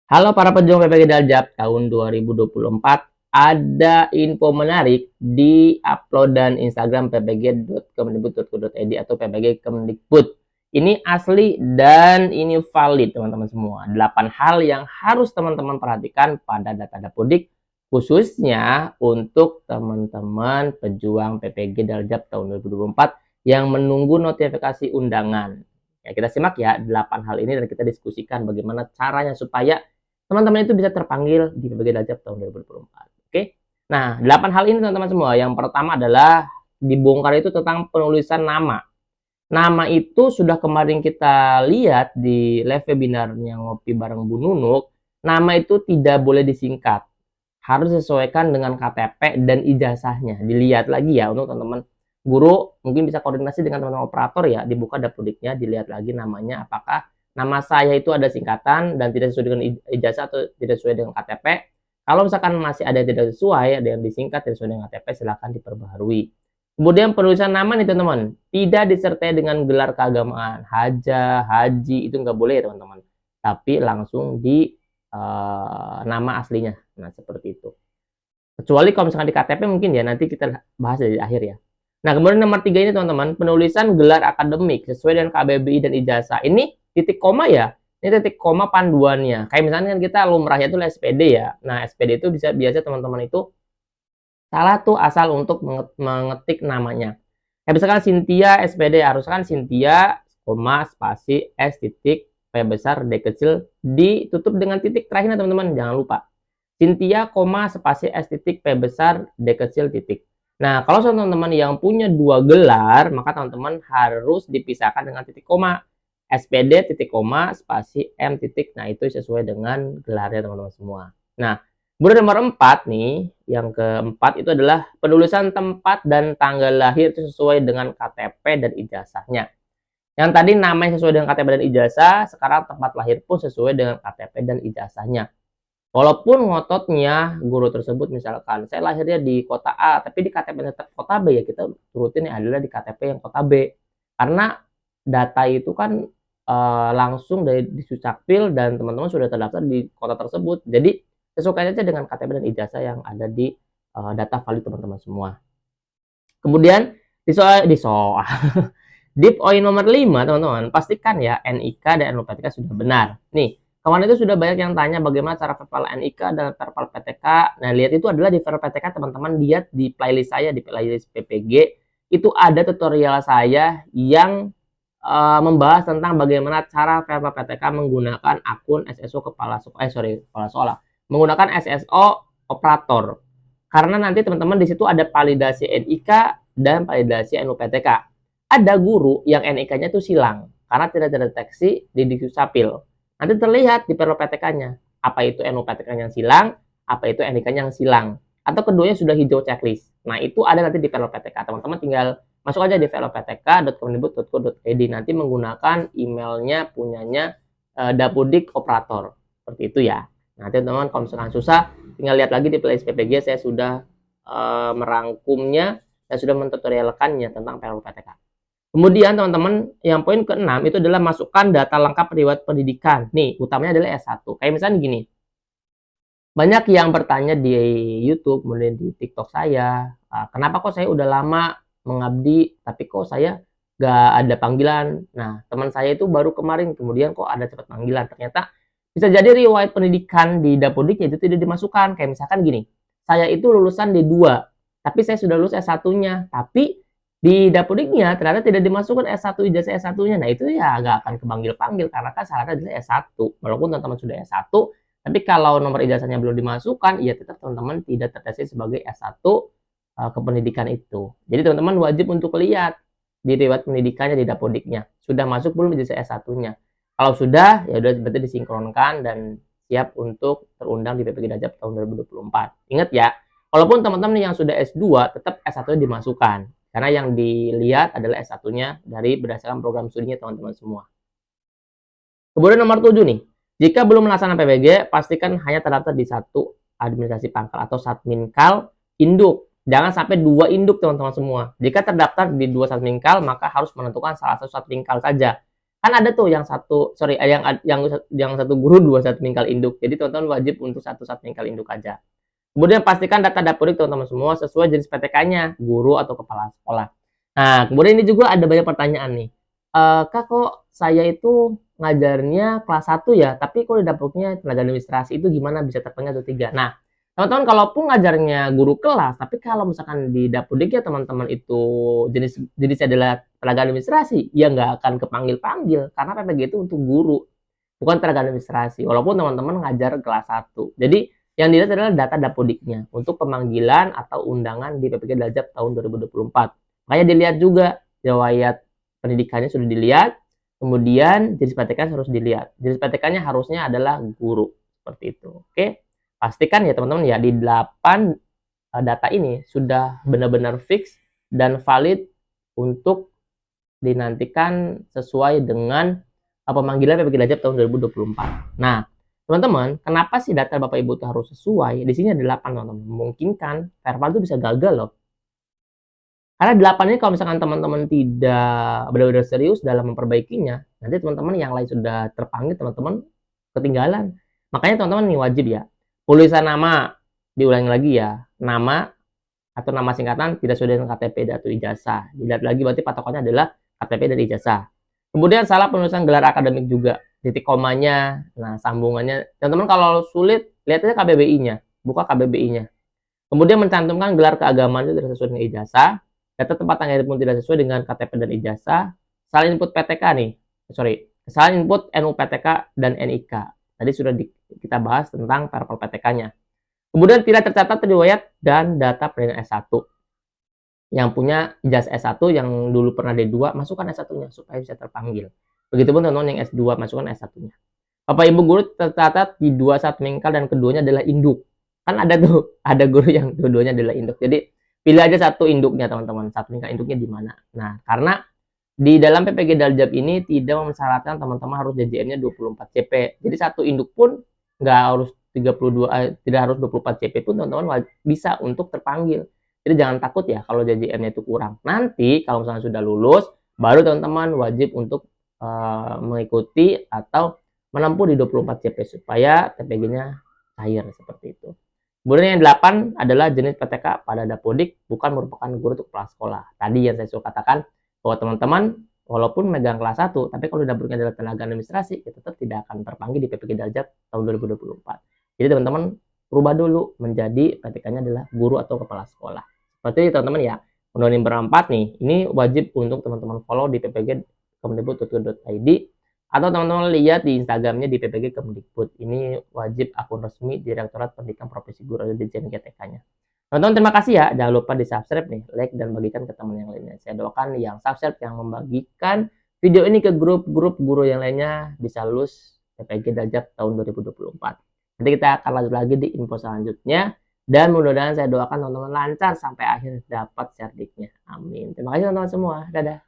Halo para pejuang PPG Daljab tahun 2024, ada info menarik di upload dan Instagram ppg.kemendikbud.go.id atau ppg Kemendikbud. Ini asli dan ini valid teman-teman semua. 8 hal yang harus teman-teman perhatikan pada data Dapodik, khususnya untuk teman-teman pejuang PPG Daljab tahun 2024 yang menunggu notifikasi undangan. Ya, kita simak ya 8 hal ini dan kita diskusikan bagaimana caranya supaya teman-teman itu bisa terpanggil di berbagai derajat tahun 2024. Oke. Nah, 8 hal ini teman-teman semua. Yang pertama adalah dibongkar itu tentang penulisan nama. Nama itu sudah kemarin kita lihat di live webinarnya Ngopi Bareng Bu Nunuk. Nama itu tidak boleh disingkat. Harus disesuaikan dengan KTP dan ijazahnya. Dilihat lagi ya untuk teman-teman guru, mungkin bisa koordinasi dengan teman-teman operator ya, dibuka dapodiknya, dilihat lagi namanya apakah nama saya itu ada singkatan dan tidak sesuai dengan ijazah atau tidak sesuai dengan KTP. Kalau misalkan masih ada yang tidak sesuai, ada yang disingkat tidak sesuai dengan KTP, silakan diperbaharui. Kemudian penulisan nama nih teman-teman, tidak disertai dengan gelar keagamaan, haja, haji, itu nggak boleh ya teman-teman. Tapi langsung di nama aslinya. Nah, seperti itu. Kecuali kalau misalkan di KTP mungkin ya, nanti kita bahas di akhir ya. Nah, kemudian nomor 3 ini teman-teman, penulisan gelar akademik sesuai dengan KBBI dan ijazah. Ini titik koma ya, ini titik koma panduannya. Kayak misalnya kan kita lumrahnya itu SPD ya. Nah, SPD itu bisa biasa teman-teman itu salah tuh asal untuk mengetik namanya. Kayak misalkan Cynthia SPD, harus kan Cynthia, koma, spasi, S titik, P besar, D kecil, ditutup dengan titik terakhirnya teman-teman, jangan lupa. Cynthia, koma, spasi, S titik, P besar, D kecil, titik. Nah, kalau teman-teman yang punya dua gelar, maka teman-teman harus dipisahkan dengan titik koma. SPD, titik koma, spasi, M titik. Nah, itu sesuai dengan gelarnya teman-teman semua. Nah, kemudian nomor 4 nih, yang keempat itu adalah penulisan tempat dan tanggal lahir itu sesuai dengan KTP dan ijazahnya. Yang tadi namanya sesuai dengan KTP dan ijazah, sekarang tempat lahir pun sesuai dengan KTP dan ijazahnya. Walaupun ngototnya guru tersebut misalkan saya lahirnya di kota A, tapi di KTP tetap kota B, ya kita turutin adalah di KTP yang kota B. Karena data itu kan langsung dari di Susakpil dan teman-teman sudah terdaftar di kota tersebut. Jadi sesuaikan saja dengan KTP dan ijazah yang ada di data valid teman-teman semua. Kemudian di soal di poin nomor 5 teman-teman, pastikan ya NIK dan NUPTK sudah benar. Nih, kemarin itu sudah banyak yang tanya bagaimana cara verval NIK dan verval PTK. Nah, lihat itu adalah di verval PTK teman-teman, lihat di playlist saya, di playlist PPG itu ada tutorial saya yang membahas tentang bagaimana cara verval PTK menggunakan akun SSO kepala sekolah, menggunakan SSO operator. Karena nanti teman-teman di situ ada validasi NIK dan validasi NUPTK. Ada guru yang NIK-nya itu silang karena tidak terdeteksi di Dukcapil. Nanti terlihat di perlo PTK-nya apa itu NUPTK-nya yang silang, apa itu NIK-nya yang silang, atau keduanya sudah hijau checklist. Nah, itu ada nanti di perlo PTK. Teman-teman tinggal masuk aja di veloptk.kemendikbud.go.id, nanti menggunakan emailnya punyanya Dapodik operator. Seperti itu ya. Nanti teman-teman kalau misalkan susah, tinggal lihat lagi di playlist PPG, saya sudah merangkumnya dan sudah mentutorialkannya tentang PTK. Kemudian teman-teman, yang poin ke-6 itu adalah masukkan data lengkap riwayat pendidikan. Nih, utamanya adalah S1. Kayak misalnya gini, banyak yang bertanya di YouTube, kemudian di TikTok saya, kenapa kok saya udah lama mengabdi, tapi kok saya gak ada panggilan. Nah, teman saya itu baru kemarin, kemudian kok ada cepat panggilan. Ternyata bisa jadi riwayat pendidikan di Dapodiknya itu tidak dimasukkan. Kayak misalkan gini, saya itu lulusan D2, tapi saya sudah lulus S1-nya, tapi di Dapodiknya ternyata tidak dimasukkan S1, ijazah S1-nya. Nah, itu ya nggak akan kepanggil-panggil karena kan syaratnya adalah S1. Walaupun teman-teman sudah S1, tapi kalau nomor ijazahnya belum dimasukkan, ya tetap teman-teman tidak terdeteksi sebagai S1 kependidikan itu. Jadi teman-teman wajib untuk lihat di riwayat pendidikannya di Dapodiknya. Sudah masuk belum ijazah S1-nya? Kalau sudah, ya udah berarti disinkronkan dan siap untuk terundang di PPG Dajab tahun 2024. Ingat ya, walaupun teman-teman yang sudah S2, tetap S1-nya dimasukkan. Karena yang dilihat adalah S1-nya dari berdasarkan program studinya teman-teman semua. Kemudian nomor 7 nih, jika belum melaksanakan PPG, pastikan hanya terdaftar di satu administrasi pangkal atau satminkal induk. Jangan sampai dua induk teman-teman semua. Jika terdaftar di dua satminkal, maka harus menentukan salah satu satminkal saja. Kan ada tuh yang satu, sorry, yang satu guru, dua satu mingkal induk. Jadi teman-teman wajib untuk satu mingkal induk aja. Kemudian pastikan data dapodik teman-teman semua sesuai jenis PTK-nya, guru atau kepala sekolah. Nah, kemudian ini juga ada banyak pertanyaan nih. Kak, kok saya itu ngajarnya kelas 1 ya, tapi kok di dapurnya tenaga administrasi itu gimana bisa terpenuhi atau tidak? Nah, teman-teman kalaupun ngajarnya guru kelas, tapi kalau misalkan di dapodiknya teman-teman itu jenisnya adalah tenaga administrasi, ya nggak akan kepanggil-panggil karena PPG itu untuk guru, bukan tenaga administrasi. Walaupun teman-teman ngajar kelas 1. Jadi yang dilihat adalah data dapodiknya untuk pemanggilan atau undangan di PPG Daljab tahun 2024. Makanya dilihat juga riwayat pendidikannya sudah dilihat, kemudian jenis PTK harus dilihat. Jenis PTK-nya harusnya adalah guru, seperti itu. Oke. Pastikan ya teman-teman ya di 8 data ini sudah benar-benar fix dan valid untuk dinantikan sesuai dengan pemanggilan PPG Daljab tahun 2024. Nah, teman-teman, kenapa sih data Bapak Ibu itu harus sesuai? Di sini ada 8, teman-teman. Memungkinkan verbal itu bisa gagal loh. Karena 8 ini kalau misalkan teman-teman tidak benar-benar serius dalam memperbaikinya, nanti teman-teman yang lain sudah terpanggil, teman-teman ketinggalan. Makanya teman-teman nih wajib ya, tulisan nama diulangi lagi ya, nama atau nama singkatan tidak sesuai dengan KTP atau ijazah. Dilihat lagi berarti patokannya adalah KTP dan ijazah. Kemudian salah penulisan gelar akademik juga, titik komanya, nah sambungannya. Teman-teman kalau sulit, lihat aja KBBI-nya, buka KBBI-nya. Kemudian mencantumkan gelar keagamaan itu tidak sesuai dengan ijazah, data tempat tanggal pun tidak sesuai dengan KTP dan ijazah, salah input PTK nih, salah input NUPTK dan NIK. Tadi sudah kita bahas tentang verbal PTK-nya. Kemudian tidak tercatat riwayat dan data pendidikan S1. Yang punya ijazah S1 yang dulu pernah D2, masukkan S1-nya supaya bisa terpanggil. Begitupun teman-teman yang S2, masukkan S1-nya. Bapak Ibu guru tercatat di 21 mingkal dan keduanya adalah induk. Kan ada tuh, ada guru yang dua-duanya adalah induk. Jadi pilih aja satu induknya teman-teman, satu mingkal induknya di mana. Nah, karena di dalam PPG Daljab ini tidak mensyaratkan teman-teman harus JJM-nya 24 CP. Jadi satu induk pun nggak harus 32, tidak harus 24 CP pun teman-teman bisa untuk terpanggil. Jadi jangan takut ya kalau JJM-nya itu kurang. Nanti kalau misalnya sudah lulus, baru teman-teman wajib untuk mengikuti atau menempuh di 24 CP supaya TPG-nya cair seperti itu. Kemudian yang 8 adalah jenis PTK pada dapodik bukan merupakan guru untuk kepala sekolah. Tadi yang saya sudah katakan bahwa teman-teman walaupun megang kelas 1, tapi kalau dapurnya adalah tenaga administrasi, ya tetap tidak akan terpanggil di PPG Daljab tahun 2024. Jadi teman-teman rubah dulu menjadi PTK-nya adalah guru atau kepala sekolah. Seperti itu teman-teman ya. Undang-undang nomor 4 nih, ini wajib untuk teman-teman follow di ppg.kemendikbud.go.id atau teman-teman lihat di Instagramnya di PPG Kemendikbud. Ini wajib akun resmi Direktorat Pendidikan Profesi Guru atau Dirjen GTK-nya. Teman-teman terima kasih ya. Jangan lupa di subscribe nih, like dan bagikan ke teman yang lainnya. Saya doakan yang subscribe, yang membagikan video ini ke grup-grup guru yang lainnya bisa lulus PPG Daljab tahun 2024. Nanti kita akan lanjut lagi di info selanjutnya. Dan mudah-mudahan saya doakan teman-teman lancar sampai akhir dapat serdiknya. Amin. Terima kasih teman-teman semua. Dadah.